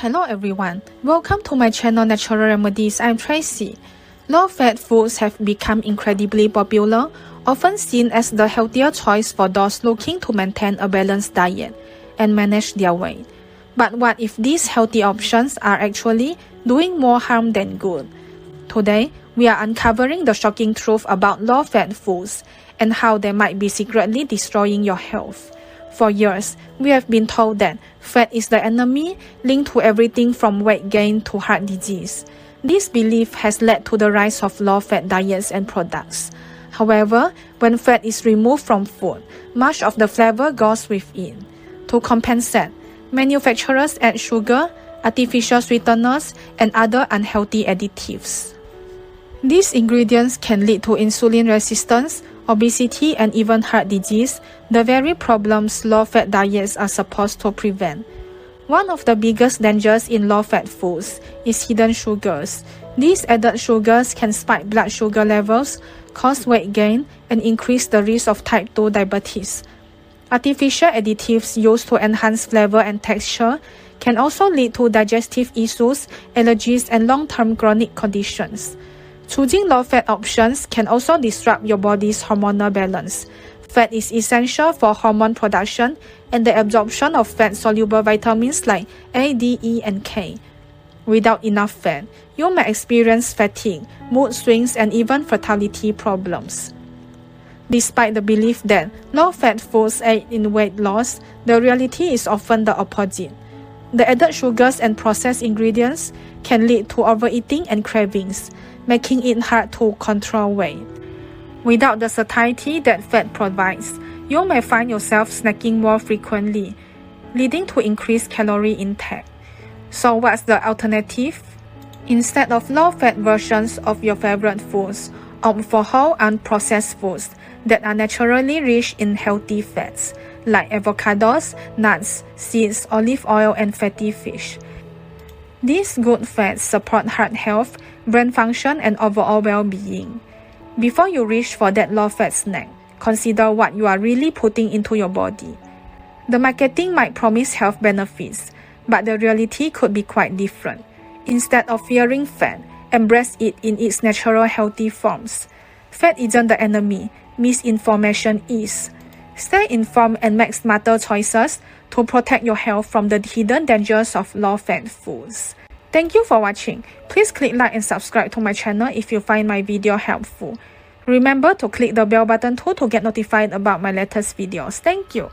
Hello everyone, welcome to my channel Natural Remedies. I'm Tracy. Low-fat foods have become incredibly popular, often seen as the healthier choice for those looking to maintain a balanced diet and manage their weight. But what if these healthy options are actually doing more harm than good? Today, we are uncovering the shocking truth about low-fat foods and how they might be secretly destroying your health. For years, we have been told that fat is the enemy, linked to everything from weight gain to heart disease. This belief has led to the rise of low-fat diets and products. However, when fat is removed from food, much of the flavor goes with it. To compensate, manufacturers add sugar, artificial sweeteners, and other unhealthy additives. These ingredients can lead to insulin resistance, obesity, and even heart disease, the very problems low-fat diets are supposed to prevent. One of the biggest dangers in low-fat foods is hidden sugars. These added sugars can spike blood sugar levels, cause weight gain, and increase the risk of type 2 diabetes. Artificial additives used to enhance flavor and texture can also lead to digestive issues, allergies, and long-term chronic conditions. Choosing low-fat options can also disrupt your body's hormonal balance. Fat is essential for hormone production and the absorption of fat-soluble vitamins like A, D, E, and K. Without enough fat, you may experience fatigue, mood swings, and even fertility problems. Despite the belief that low-fat foods aid in weight loss, the reality is often the opposite. The added sugars and processed ingredients can lead to overeating and cravings, making it hard to control weight. Without the satiety that fat provides, you may find yourself snacking more frequently, leading to increased calorie intake. So what's the alternative? Instead of low-fat versions of your favorite foods, opt for whole unprocessed foods that are naturally rich in healthy fats, like avocados, nuts, seeds, olive oil, and fatty fish. These good fats support heart health, brain function, and overall well-being. Before you reach for that low-fat snack, consider what you are really putting into your body. The marketing might promise health benefits, but the reality could be quite different. Instead of fearing fat, embrace it in its natural healthy forms. Fat isn't the enemy, misinformation is. Stay informed and make smarter choices to protect your health from the hidden dangers of low-fat foods. Thank you for watching. Please click like and subscribe to my channel if you find my video helpful. Remember to click the bell button too to get notified about my latest videos. Thank you.